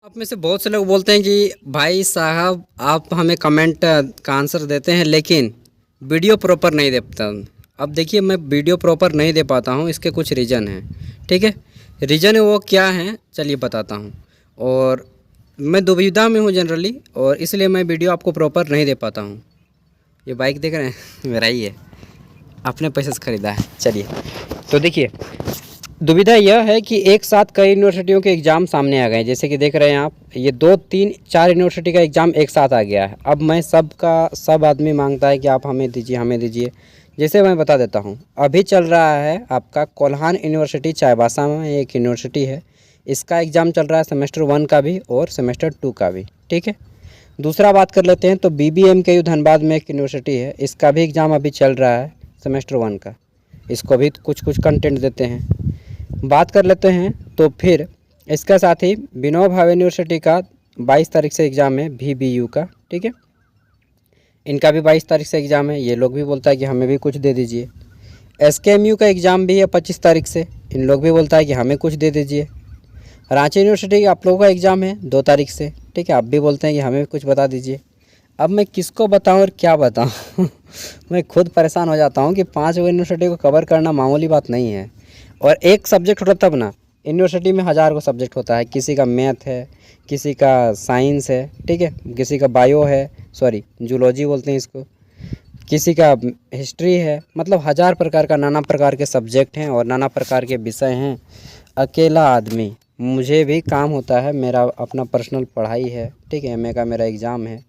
आप में से बहुत से लोग बोलते हैं कि भाई साहब आप हमें कमेंट का आंसर देते हैं लेकिन वीडियो प्रॉपर नहीं दे पाता। अब देखिए मैं वीडियो प्रॉपर नहीं दे पाता हूँ, इसके कुछ रीज़न हैं। ठीक है, रीज़न वो क्या हैं चलिए बताता हूँ। और मैं दुविधा में हूँ जनरली, और इसलिए मैं वीडियो आपको प्रॉपर नहीं दे पाता हूँ। ये बाइक देख रहे हैं मेरा ही है, अपने पैसे से ख़रीदा है। चलिए तो देखिए, दुविधा यह है कि एक साथ कई यूनिवर्सिटियों के एग्ज़ाम सामने आ गए। जैसे कि देख रहे हैं आप, ये 2 3 4 यूनिवर्सिटी का एग्ज़ाम एक साथ आ गया है। अब मैं सब आदमी मांगता है कि आप हमें दीजिए हमें दीजिए। जैसे मैं बता देता हूँ, अभी चल रहा है आपका कोल्हान यूनिवर्सिटी चाईबासा में एक यूनिवर्सिटी है, इसका एग्ज़ाम चल रहा है सेमेस्टर 1 का भी और सेमेस्टर 2 का भी। ठीक है, दूसरा बात कर लेते हैं तो BBMKU धनबाद में एक यूनिवर्सिटी है, इसका भी एग्ज़ाम अभी चल रहा है सेमेस्टर 1 का, इसको भी कुछ कंटेंट देते हैं। बात कर लेते हैं तो फिर इसका साथ ही विनोबा भावे यूनिवर्सिटी का 22 तारीख से एग्ज़ाम है, VBU का। ठीक है, इनका भी 22 तारीख से एग्ज़ाम है। ये लोग भी बोलता है कि हमें भी कुछ दे दीजिए। SKMU का एग्ज़ाम भी है 25 तारीख से, इन लोग भी बोलता है कि हमें कुछ दे दीजिए। रांची यूनिवर्सिटी आप लोगों का एग्ज़ाम है 2 तारीख से। ठीक है, आप भी बोलते हैं कि हमें कुछ बता दीजिए। अब मैं किसको बताऊं और क्या बताऊं मैं खुद परेशान हो जाता हूं कि 5 यूनिवर्सिटी को कवर करना मामूली बात नहीं है। और एक सब्जेक्ट होता तब ना, यूनिवर्सिटी में हज़ार को सब्जेक्ट होता है, किसी का मैथ है, किसी का साइंस है, ठीक है, किसी का बायो है, सॉरी जूलॉजी बोलते हैं इसको, किसी का हिस्ट्री है। मतलब हज़ार प्रकार का, नाना प्रकार के सब्जेक्ट हैं और नाना प्रकार के विषय हैं। अकेला आदमी, मुझे भी काम होता है, मेरा अपना पर्सनल पढ़ाई है। ठीक है, MA का मेरा एग्ज़ाम है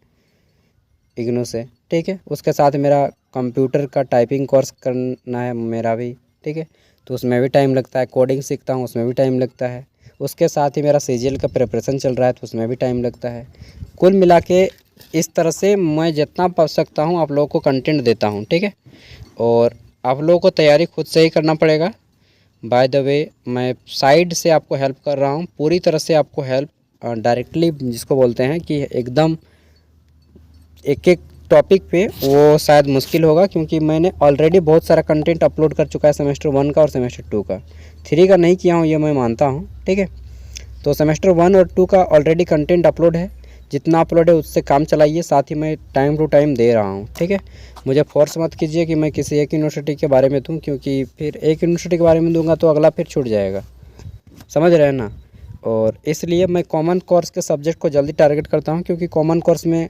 इग्नू से। ठीक है, उसके साथ मेरा कंप्यूटर का टाइपिंग कोर्स करना है मेरा भी। ठीक है, तो उसमें भी टाइम लगता है। कोडिंग सीखता हूँ उसमें भी टाइम लगता है। उसके साथ ही मेरा CGL का प्रिपरेशन चल रहा है तो उसमें भी टाइम लगता है। कुल मिला के इस तरह से मैं जितना पढ़ सकता हूँ आप लोगों को कंटेंट देता हूँ। ठीक है, और आप लोगों को तैयारी खुद से ही करना पड़ेगा। बाय द वे मैं साइड से आपको हेल्प कर रहा हूँ, पूरी तरह से आपको हेल्प डायरेक्टली जिसको बोलते हैं कि एकदम एक एक टॉपिक पे, वो शायद मुश्किल होगा क्योंकि मैंने ऑलरेडी बहुत सारा कंटेंट अपलोड कर चुका है सेमेस्टर 1 का और सेमेस्टर 2 का। 3 का नहीं किया हूँ ये मैं मानता हूँ। ठीक है, तो सेमेस्टर 1 और 2 का ऑलरेडी कंटेंट अपलोड है, जितना अपलोड है उससे काम चलाइए। साथ ही मैं टाइम टू टाइम दे रहा हूँ। ठीक है, मुझे फोर्स मत कीजिए कि मैं किसी एक यूनिवर्सिटी के बारे में दूँ, क्योंकि फिर एक यूनिवर्सिटी के बारे में दूँगा तो अगला फिर छूट जाएगा, समझ रहे हैं ना। और इसलिए मैं कॉमन कोर्स के सब्जेक्ट को जल्दी टारगेट करता हूँ, क्योंकि कॉमन कोर्स में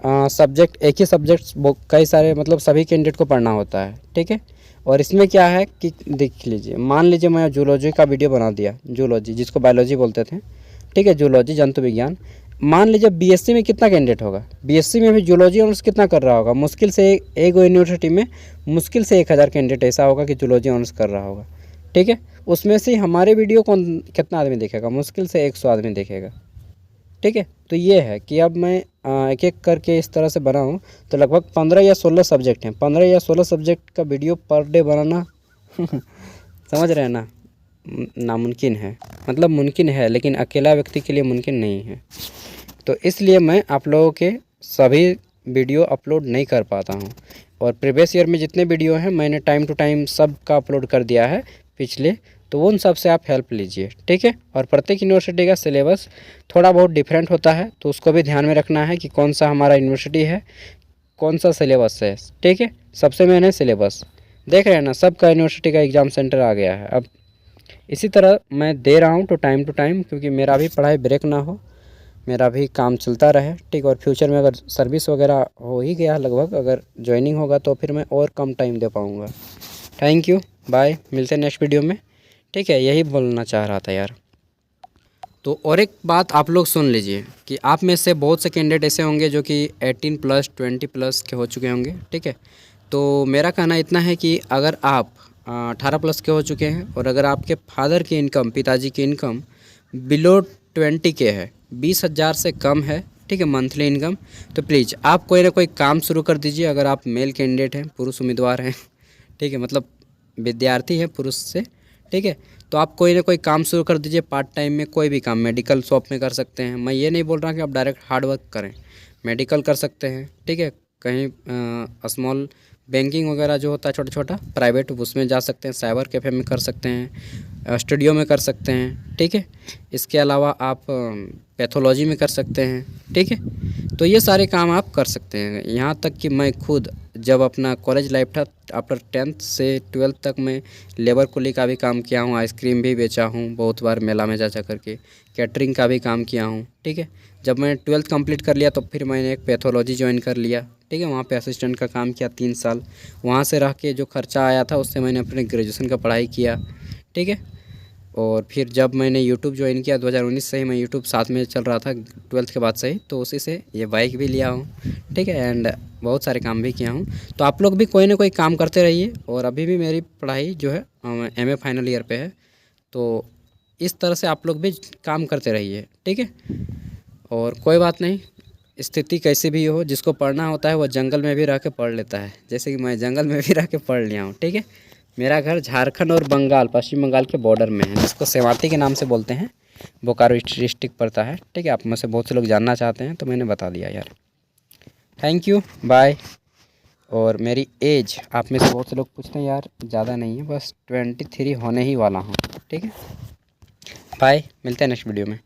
सब्जेक्ट एक ही सब्जेक्ट कई सारे मतलब सभी कैंडिडेट को पढ़ना होता है। ठीक है, और इसमें क्या है कि देख लीजिए, मान लीजिए मैं जूलॉजी का वीडियो बना दिया, जूलॉजी जिसको बायोलॉजी बोलते थे। ठीक है, जूलॉजी जंतु विज्ञान। मान लीजिए BSc में कितना कैंडिडेट होगा, BSc में भी जूलॉजी ऑनर्स कितना कर रहा होगा, मुश्किल से एक यूनिवर्सिटी में मुश्किल से 1000 कैंडिडेट ऐसा होगा कि जूलॉजी ऑनर्स कर रहा होगा। ठीक है, उसमें से हमारे वीडियो कौन कितना आदमी देखेगा, मुश्किल से 100 आदमी देखेगा। ठीक है, तो ये है कि अब मैं एक एक करके इस तरह से बनाऊँ तो लगभग 15 या 16 सब्जेक्ट हैं। 15 या 16 सब्जेक्ट का वीडियो पर डे बनाना समझ रहे हैं ना, नामुमकिन है। मतलब मुमकिन है लेकिन अकेला व्यक्ति के लिए मुमकिन नहीं है। तो इसलिए मैं आप लोगों के सभी वीडियो अपलोड नहीं कर पाता हूँ। और प्रीवियस ईयर में जितने वीडियो हैं मैंने टाइम टू टाइम सब का अपलोड कर दिया है पिछले, तो उन सब से आप हेल्प लीजिए। ठीक है, और प्रत्येक यूनिवर्सिटी का सिलेबस थोड़ा बहुत डिफरेंट होता है, तो उसको भी ध्यान में रखना है कि कौन सा हमारा यूनिवर्सिटी है, कौन सा सिलेबस है। ठीक है, सबसे मेन है सिलेबस। देख रहे हैं ना, सबका यूनिवर्सिटी का एग्ज़ाम सेंटर आ गया है। अब इसी तरह मैं दे रहा हूँ टू टाइम, क्योंकि मेरा भी पढ़ाई ब्रेक ना हो, मेरा भी काम चलता रहे। ठीक, और फ्यूचर में अगर सर्विस वगैरह हो ही गया लगभग, अगर ज्वाइनिंग होगा तो फिर मैं और कम टाइम दे पाऊँगा। थैंक यू, बाय, मिलते हैं नेक्स्ट वीडियो में। ठीक है, यही बोलना चाह रहा था यार। तो और एक बात आप लोग सुन लीजिए कि आप में से बहुत से कैंडिडेट ऐसे होंगे जो कि 18 प्लस 20 प्लस के हो चुके होंगे। ठीक है, तो मेरा कहना इतना है कि अगर आप 18 प्लस के हो चुके हैं और अगर आपके फादर की इनकम, पिताजी की इनकम बिलो 20 के है, 20,000 से कम है, ठीक है, मंथली इनकम, तो प्लीज़ आप कोई ना कोई काम शुरू कर दीजिए। अगर आप मेल कैंडिडेट हैं, पुरुष उम्मीदवार हैं, ठीक है, मतलब विद्यार्थी हैं पुरुष से, ठीक है, तो आप कोई ना कोई काम शुरू कर दीजिए पार्ट टाइम में। कोई भी काम, मेडिकल शॉप में कर सकते हैं। मैं ये नहीं बोल रहा कि आप डायरेक्ट हार्ड वर्क करें, मेडिकल कर सकते हैं। ठीक है, कहीं स्मॉल बैंकिंग वगैरह जो होता है छोटा छोटा प्राइवेट, उसमें जा सकते हैं, साइबर कैफ़े में कर सकते हैं, स्टूडियो में कर सकते हैं, ठीक है। इसके अलावा आप पैथोलॉजी में कर सकते हैं, ठीक है। तो ये सारे काम आप कर सकते हैं। यहाँ तक कि मैं खुद जब अपना कॉलेज लाइफ था, आफ्टर 10th से 12th तक मैं लेबर कुली का भी काम किया हूँ, आइसक्रीम भी बेचा हूँ बहुत बार मेला में जा करके, कैटरिंग का भी काम किया हूँ, ठीक है। जब मैं 12th कंप्लीट कर लिया तो फिर मैंने एक पैथोलॉजी ज्वाइन कर लिया, ठीक है। वहाँ पे असिस्टेंट का काम किया 3 साल। वहाँ से रह के जो खर्चा आया था उससे मैंने अपने ग्रेजुएशन का पढ़ाई किया, ठीक है। और फिर जब मैंने यूट्यूब ज्वाइन किया 2019 से ही, मैं यूट्यूब साथ में चल रहा था 12th के बाद से ही, तो उसी से ये बाइक भी लिया हूँ, ठीक है। एंड बहुत सारे काम भी किया हूँ। तो आप लोग भी कोई ना कोई काम करते रहिए। और अभी भी मेरी पढ़ाई जो है MA फाइनल ईयर पे है, तो इस तरह से आप लोग भी काम करते रहिए, ठीक है। और कोई बात नहीं, स्थिति कैसी भी हो, जिसको पढ़ना होता है वो जंगल में भी रह के पढ़ लेता है, जैसे कि मैं जंगल में भी रह के पढ़ लिया हूँ, ठीक है। मेरा घर झारखंड और बंगाल, पश्चिम बंगाल के बॉर्डर में है, जिसको सेवाती के नाम से बोलते हैं, बोकारो डिस्ट्रिक्ट पड़ता है, ठीक है। आप में से बहुत से लोग जानना चाहते हैं तो मैंने बता दिया यार। Thank you, bye. और मेरी एज आप में से बहुत से लोग पूछते हैं यार, ज़्यादा नहीं है, बस 23 होने ही वाला हूँ, ठीक है। बाय, मिलते हैं नेक्स्ट वीडियो में।